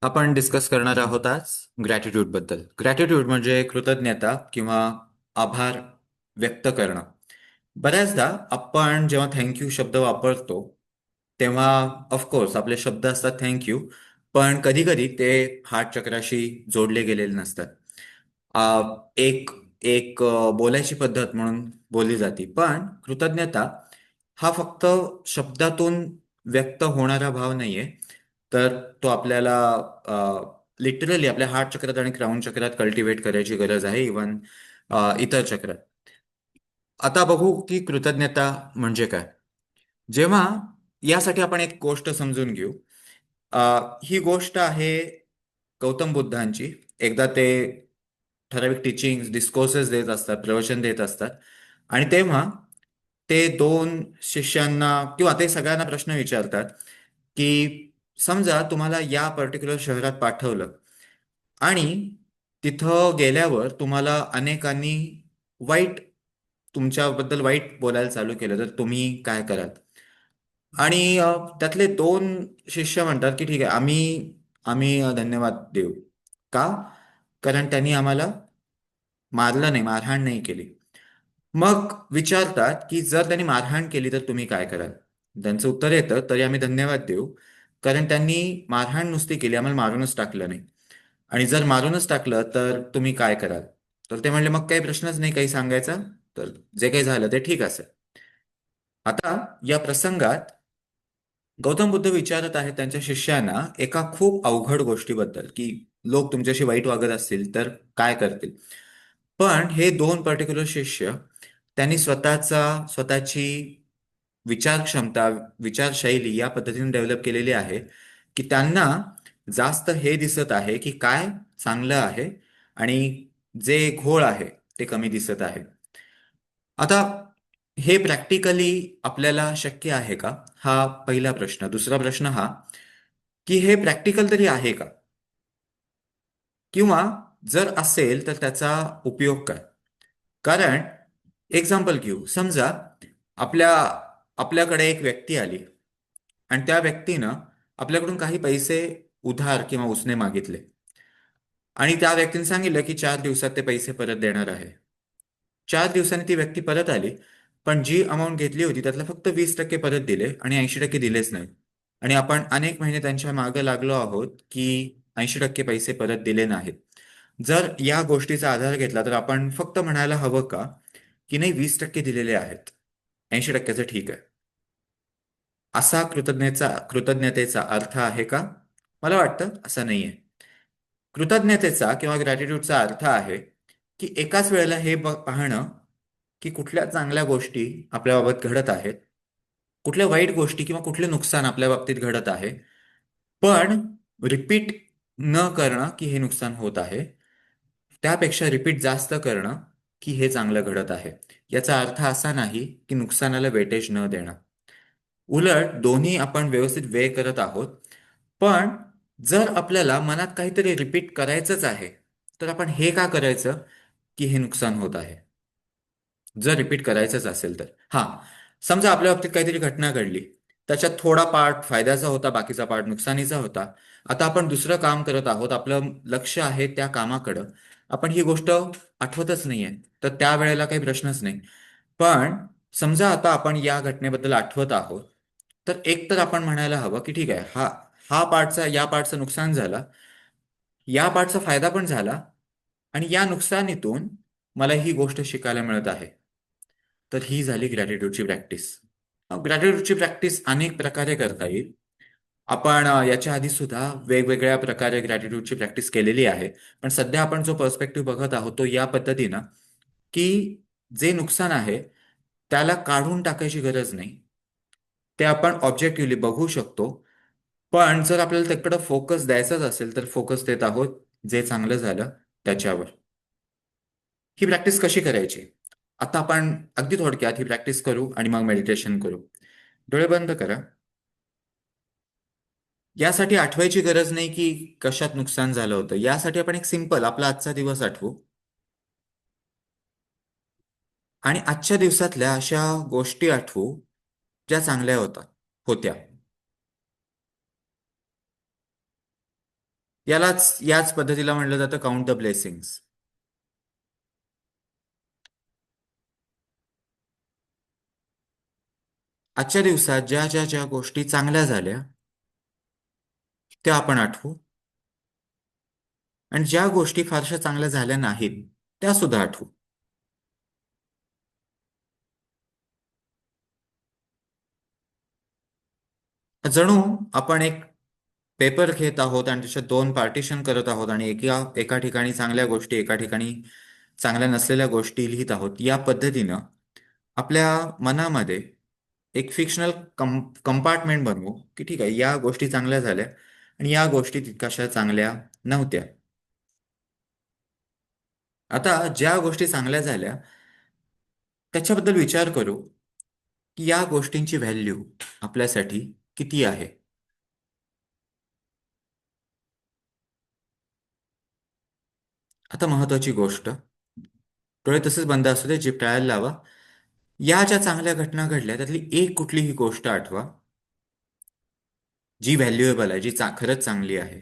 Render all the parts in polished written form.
आपण डिस्कस करणार आहोत आज ग्रॅटिट्यूड बद्दल. ग्रॅटिट्यूड म्हणजे कृतज्ञता किंवा आभार व्यक्त करणं. बऱ्याचदा आपण जेव्हा थँक्यू शब्द वापरतो तेव्हा ऑफकोर्स आपले शब्द असतात थँक्यू, पण कधी कधी ते हार्ट चक्राशी जोडले गेलेले नसतात. एक एक बोलायची पद्धत म्हणून बोलली जाते, पण कृतज्ञता हा फक्त शब्दातून व्यक्त होणारा भाव नाहीये, तर तो आपल्याला लिटरली आपल्या हार्ट चक्रात आणि क्राऊन चक्रात कल्टिवेट करायची गरज आहे, इवन इतर चक्रात. आता बघू की कृतज्ञता म्हणजे काय. जेव्हा यासाठी आपण एक गोष्ट समजून घेऊ. ही गोष्ट आहे गौतम बुद्धांची. एकदा ते ठराविक टीचिंग डिस्कोर्सेस देत असतात, प्रवचन देत असतात, आणि तेव्हा ते दोन शिष्यांना किंवा ते सगळ्यांना प्रश्न विचारतात की समजा तुम्हाला या पर्टिक्युलर शहरात पाठवलं आणि तिथं गेल्यावर तुम्हाला अनेकांनी वाईट तुमच्याबद्दल वाईट बोलायला चालू केलं, तर तुम्ही काय कराल? आणि त्यातले दोन शिष्य म्हणतात की ठीक आहे, आम्ही आम्ही धन्यवाद देऊ. का? कारण त्यांनी आम्हाला मारलं नाही, मारहाण नाही केली. मग विचारतात की जर त्यांनी मारहाण केली तर तुम्ही काय कराल? त्यांचं उत्तर येतं, तरी आम्ही धन्यवाद देऊ, कारण त्यांनी मारहाण नुसती केली, आम्हाला मारूनच टाकलं नाही. आणि जर मारूनच टाकलं तर तुम्ही काय कराल? तर ते म्हणले, मग काही प्रश्नच नाही काही सांगायचा, तर जे काही झालं ते ठीक असेल. आता या प्रसंगात गौतम बुद्ध विचारत आहेत त्यांच्या शिष्यांना एका खूप अवघड गोष्टीबद्दल, की लोक तुमच्याशी वाईट वागत असतील तर काय करतील. पण हे दोन पर्टिक्युलर शिष्य त्यांनी स्वतःची विचार क्षमता, विचारशैली या पद्धतीने डेव्हलप केलेली आहे की त्यांना जास्त हे दिसत आहे की काय चांगलं आहे आणि जे घोळ आहे ते कमी दिसत आहे. आता हे प्रॅक्टिकली आपल्याला शक्य आहे का? हा पहिला प्रश्न. दुसरा प्रश्न हा की हे प्रॅक्टिकल तरी आहे का? किंवा जर असेल तर त्याचा उपयोग काय? कारण एक्झाम्पल घेऊ. समजा आपल्या आपल्याकडे एक व्यक्ती आली आणि त्या व्यक्तीनं आपल्याकडून काही पैसे उधार किंवा उसने मागितले, आणि त्या व्यक्तीने सांगितलं की 4 दिवसात ते पैसे परत देणार आहे. 4 दिवसांनी ती व्यक्ती परत आली, पण जी अमाऊंट घेतली होती त्यातलं फक्त 20% परत दिले आणि 80% दिलेच नाही. आणि आपण अनेक महिने त्यांच्या मागे लागलो आहोत की 80% पैसे परत दिले नाहीत. जर या गोष्टीचा आधार घेतला तर आपण फक्त म्हणायला हवं का की नाही, 20% दिलेले आहेत, 80%चं ठीक आहे. असा कृतज्ञतेचा अर्थ आहे का? मला वाटतं असं नाहीये. कृतज्ञतेचा किंवा ग्रॅटिट्यूडचा अर्थ आहे की एकाच वेळेला हे पाहणं की कुठल्या चांगल्या गोष्टी आपल्या बाबत घडत आहेत, कुठल्या वाईट गोष्टी किंवा कुठले नुकसान आपल्या बाबतीत घडत आहे, पण रिपीट न करणं की हे नुकसान होत आहे, त्यापेक्षा रिपीट जास्त करणं की हे चांगलं घडत आहे. याचा अर्थ असा नाही की नुकसानाला वेटेज न देणं. उलट दोन्ही आपण व्यवस्थित वे करत आहोत. पण जर आपल्याला मनात काहीतरी रिपीट करायचंच आहे, तर आपण हे का करायचं की हे नुकसान होत आहे? जर रिपीट करायचंच असेल तर हा, समजा आपल्या बाबतीत काहीतरी घटना घडली, त्याच्यात थोडा पार्ट फायद्याचा होता, बाकीचा पार्ट नुकसानीचा होता. आता आपण दुसरं काम करत आहोत, आपलं लक्ष आहे त्या कामाकडं, आपण ही गोष्ट आठवतच नाहीये, तर त्यावेळेला काही प्रश्नच नाही. पण समजा आता आपण या घटनेबद्दल आठवत आहोत, तर एक तर आपण म्हणायला हवं की ठीक आहे, हा हा पार्टचा या पार्टचं नुकसान झालं, या पार्टचा फायदा पण झाला, आणि या नुकसानीतून मला ही गोष्ट शिकायला मिळत आहे. तर ही झाली ग्रॅटिट्यूडची प्रॅक्टिस. ग्रॅटिट्यूडची प्रॅक्टिस अनेक प्रकारे करता येईल. आपण याच्या आधी सुद्धा वेगवेगळ्या प्रकारे ग्रॅटिट्यूडची प्रॅक्टिस केलेली आहे. पण सध्या आपण जो पर्स्पेक्टिव्ह बघत आहोत तो या पद्धतीनं की जे नुकसान आहे त्याला काढून टाकायची गरज नाही. ते आपण ऑब्जेक्टिव्हली बघू शकतो. पण जर आपल्याला तिकडं फोकस द्यायचाच असेल तर फोकस देत आहोत जे चांगलं झालं त्याच्यावर. ही प्रॅक्टिस कशी करायची? आता आपण अगदी थोडक्यात ही प्रॅक्टिस करू आणि मग मेडिटेशन करू. डोळे बंद करा. यासाठी आठवायची गरज नाही की कशात नुकसान झालं होतं. यासाठी आपण एक सिंपल आपला आजचा दिवस आठवू आणि आजच्या दिवसातल्या अशा गोष्टी आठवू ज्या चांगल्या होत्या. याच पद्धतीला म्हटलं जातं काउंट द ब्लेसिंग्स. आजच्या दिवसात ज्या गोष्टी चांगल्या झाल्या त्या आपण आठवू, आणि ज्या गोष्टी फारशा चांगल्या झाल्या नाहीत त्या सुद्धा आठवू. जणू आपण एक पेपर घेत आहोत आणि त्याच्यात दोन पार्टिशन करत आहोत, आणि एका एका ठिकाणी चांगल्या गोष्टी, एका ठिकाणी चांगल्या नसलेल्या गोष्टी लिहित आहोत. या पद्धतीनं आपल्या मनामध्ये एक फिक्शनल कंपार्टमेंट बनवू, की ठीक आहे, या गोष्टी चांगल्या झाल्या आणि या गोष्टी तितकाशा चांगल्या नव्हत्या. आता ज्या गोष्टी चांगल्या झाल्या त्याच्याबद्दल विचार करू, की या गोष्टींची व्हॅल्यू आपल्यासाठी किती आहे. आता महत्वाची गोष्ट, डोळे तसेच बंद असू दे, जीभ टाळायला लावा. या ज्या चांगल्या घटना घडल्या त्यातली एक कुठलीही गोष्ट आठवा जी व्हॅल्युएबल आहे, जी खरंच चांगली आहे.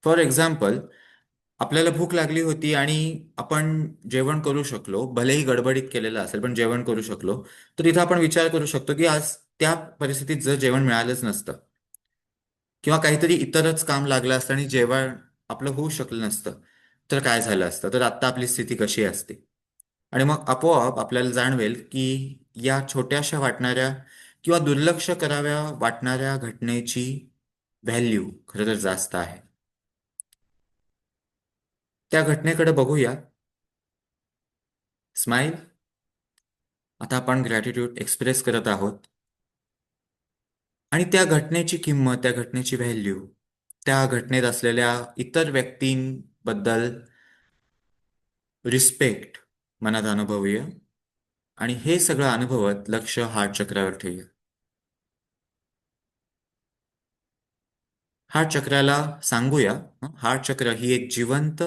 फॉर एक्झाम्पल, आपल्याला भूक लागली होती आणि आपण जेवण करू शकलो, भलेही गडबडीत केलेलं असेल पण जेवण करू शकलो, तर इथं आपण विचार करू शकतो की आज त्या परिस्थितीत जर जेवण मिळालंच नसतं किंवा काहीतरी इतरच काम लागलं असतं आणि जेवण आपलं होऊ शकलं नसतं, तर काय झालं असतं, तर आत्ता आपली स्थिती कशी असते. आणि मग आपोआप आपल्याला जाणवेल की या छोट्याशा वाटणाऱ्या किंवा दुर्लक्ष कराव्या वाटणाऱ्या घटनेची व्हॅल्यू खरं तर जास्त आहे. त्या घटनेकडे बघूया. स्माईल. आता आपण ग्रॅटिट्यूड एक्सप्रेस करत आहोत, आणि त्या घटनेची किंमत, त्या घटनेची व्हॅल्यू, त्या घटनेत असलेल्या इतर व्यक्तींबद्दल रिस्पेक्ट मनात अनुभवूया, आणि हे सगळं अनुभवत लक्ष हार्ट चक्रावर ठेवूया. हार्ट चक्राला सांगूया, हार्ट चक्र ही एक जिवंत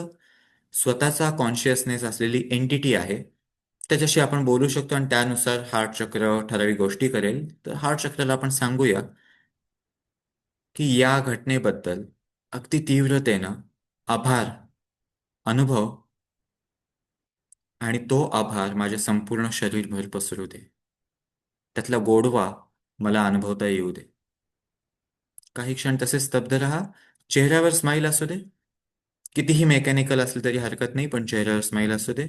स्वतःचा कॉन्शियसनेस असलेली एंटिटी आहे. त्याच्याशी आपण बोलू शकतो आणि त्यानुसार हार्ट चक्र ठराविक गोष्टी करेल. तर हार्ट चक्राला आपण सांगूया की या घटनेबद्दल अगदी तीव्रतेनं आभार अनुभव, आणि तो आभार माझ्या संपूर्ण शरीरभर पसरू दे. त्यातला गोडवा मला अनुभवता येऊ दे. काही क्षण तसे स्तब्ध राहा. चेहऱ्यावर स्माईल असू दे. कितीही मेकॅनिकल असलं तरी हरकत नाही, पण चेहऱ्यावर स्माईल असू दे.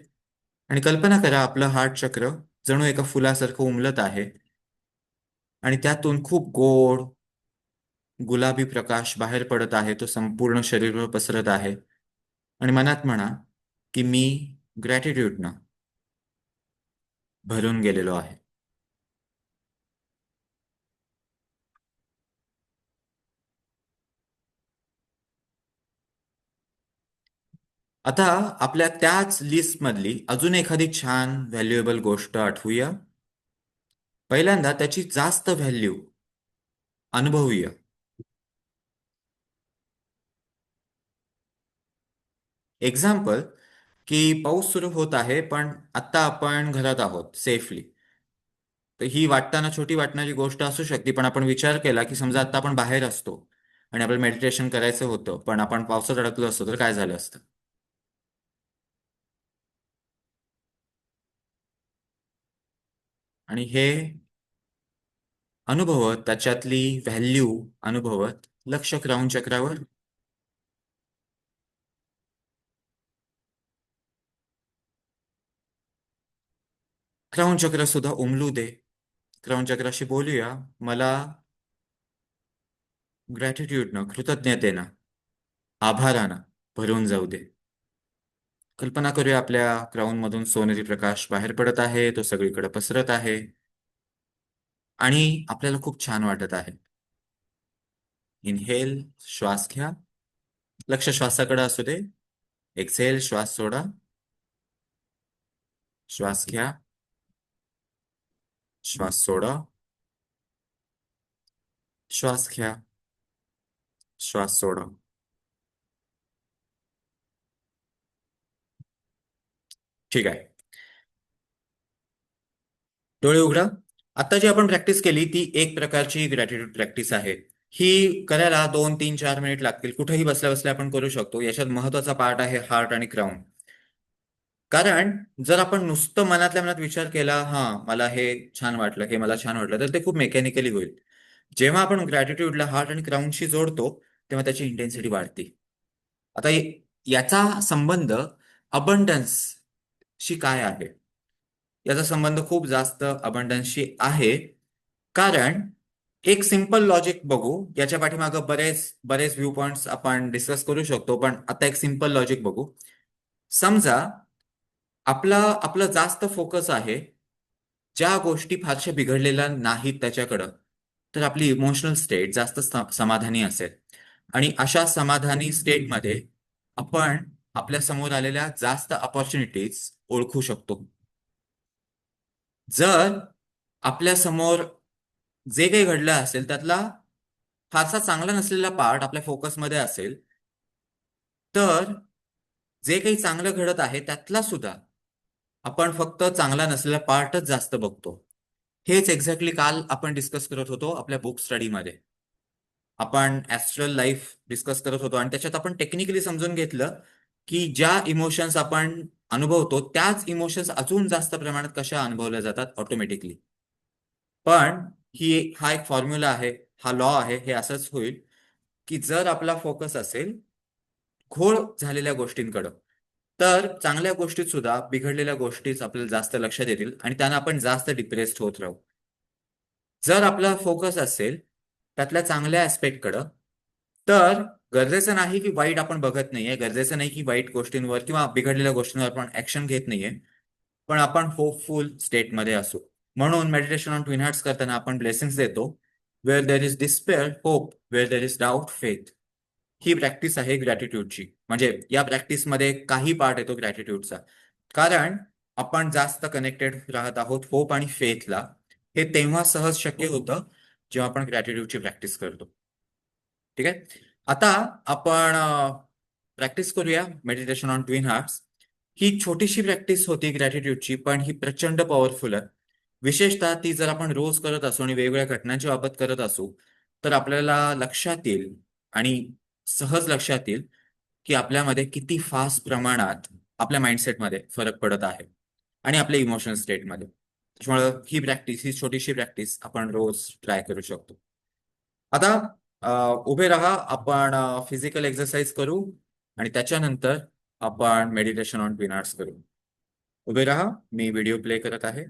आणि कल्पना करा, आपलं हार्ट चक्र जणू एका फुलासारखं उमलत आहे, आणि त्यातून खूप गोड गुलाबी प्रकाश बाहेर पडत आहे. तो संपूर्ण शरीरभर पसरत आहे. आणि मनात म्हणा की मी ग्रॅटिट्यूडनं भरून गेलेलो आहे. आता आपल्या त्याच लिस्टमधली अजून एखादी छान व्हॅल्युएबल गोष्ट आठवूया. पहिल्यांदा त्याची जास्त व्हॅल्यू अनुभवूया. एक्झाम्पल, की पाऊस सुरू होत आहे पण आत्ता आपण घरात आहोत सेफली. तर ही वाटताना छोटी वाटणारी गोष्ट असू शकते, पण आपण विचार केला की समजा आता आपण बाहेर असतो आणि आपल्याला मेडिटेशन करायचं होतं पण आपण पावसात अडकलो असतो तर काय झालं असतं. आणि हे अनुभवत, त्याच्यातली व्हॅल्यू अनुभवत, लक्ष क्राऊन चक्रावर. क्राऊन चक्र सुद्धा उमलू दे. क्राऊन चक्राशी बोलूया. मला ग्रॅटिट्यूडनं, कृतज्ञतेनं, आभारानं भरून जाऊ दे. कल्पना करूया, आपल्या क्राऊन मधून सोनेरी प्रकाश बाहेर पडत आहे, तो सगळीकडे पसरत आहे आणि आपल्याला खूप छान वाटत आहे. इनहेल, श्वास घ्या. लक्ष श्वासाकडे असू दे. एक्सेल, श्वास सोडा. श्वास घ्या. श्वास सोडा. श्वास घ्या. श्वास सोडा. ठीक आहे. डोळे उघडा. आता जी आपण प्रॅक्टिस केली ती एक प्रकारची ग्रॅटिट्यूड प्रॅक्टिस आहे. ही करायला 2, 3, 4 मिनिट लागतील. कुठेही बसल्या बसल्या आपण करू शकतो. याच्यात महत्वाचा पार्ट आहे हार्ट आणि क्राऊन. कारण जर आपण नुसतं मनातल्या मनात विचार केला, हा मला हे छान वाटलं, हे मला छान वाटलं, तर ते खूप मेकॅनिकली होईल. जेव्हा आपण ग्रॅटिट्यूडला हार्ट आणि क्राऊनशी जोडतो, तेव्हा त्याची इंटेन्सिटी वाढते. आता याचा संबंध अबंडन्सशी काय आहे? याचा संबंध खूप जास्त अबंडन्सशी आहे. कारण एक सिंपल लॉजिक बघू. याच्या पाठीमागं बरेच बरेच व्ह्यू पॉइंट्स आपण डिस्कस करू शकतो, पण आता एक सिंपल लॉजिक बघू. समजा आपला आपलं जास्त फोकस आहे ज्या गोष्टी फारशा बिघडलेल्या नाहीत त्याच्याकडं, तर आपली इमोशनल स्टेट जास्त समाधानी असेल. आणि अशा समाधानी स्टेटमध्ये आपण आपल्या समोर आलेल्या जास्त अपॉर्च्युनिटीज ओळखू शकतो. जर आपल्या समोर जे काही घडलं असेल त्यातला फारसा चांगला नसलेला पार्ट आपल्या फोकसमध्ये असेल, तर जे काही चांगलं घडत आहे त्यातला सुद्धा आपण फक्त चांगला नसलेला पार्टच जास्त बघतो. हेच एक्झॅक्टली काल आपण डिस्कस करत होतो आपल्या बुक स्टडीमध्ये. आपण ऍस्ट्रल लाईफ डिस्कस करत होतो आणि त्याच्यात आपण टेक्निकली समजून घेतलं की ज्या इमोशन्स आपण अनुभवतो त्याच इमोशन्स अजून जास्त प्रमाणात कशा अनुभवल्या जातात ऑटोमॅटिकली. पण हा एक फॉर्म्युला आहे, हा लॉ आहे. हे असंच होईल की जर आपला फोकस असेल घोळ झालेल्या गोष्टींकडं, तर चांगल्या गोष्टीत सुद्धा बिघडलेल्या गोष्टीच आपल्याला जास्त लक्षात येतील आणि त्यांना आपण जास्त डिप्रेस्ड होत राहू. जर आपला फोकस असेल त्यातल्या चांगल्या ऍस्पेक्टकडं, तर गरजेचं नाही की वाईट आपण बघत नाहीये, गरजेचं नाही की वाईट गोष्टींवर किंवा बिघडलेल्या गोष्टींवर आपण ऍक्शन घेत नाहीये, पण आपण होपफुल स्टेटमध्ये असू. म्हणून मेडिटेशन ऑन ट्विन हार्ट्स करताना आपण ब्लेसिंग्स देतो. Where there is despair hope, where there is doubt faith. ही प्रॅक्टिस आहे ग्रॅटिट्यूडची. म्हणजे या प्रॅक्टिसमध्ये काही पार्ट येतो ग्रॅटिट्यूडचा. कारण आपण जास्त कनेक्टेड राहत आहोत होप आणि फेथला. हे तेव्हा सहज शक्य होतं जेव्हा आपण ग्रॅटिट्यूडची प्रॅक्टिस करतो. ठीक आहे. आता आपण प्रॅक्टिस करूया मेडिटेशन ऑन ट्विन हार्ट्स. ही छोटीशी प्रॅक्टिस होती ग्रॅटिट्यूडची, पण ही प्रचंड पॉवरफुल आहे. विशेषतः ती जर आपण रोज करत असू आणि वेगवेगळ्या घटनांची बाबत करत असू, तर आपल्याला लक्षात येईल आणि सहज लक्षात येईल की आपल्यामध्ये किती फास्ट प्रमाणात आपल्या माइंडसेटमध्ये फरक पडत आहे आणि आपल्या इमोशनल स्टेटमध्ये. त्याच्यामुळे ही छोटीशी प्रॅक्टिस आपण रोज ट्राय करू शकतो. आता उभे राहा. आपण फिजिकल एक्सरसाइज करू आणि त्याच्यानंतर आपण मेडिटेशन ऑन ट्विन हार्ट्स करू. उभे राहा. मी व्हिडिओ प्ले करत आहे.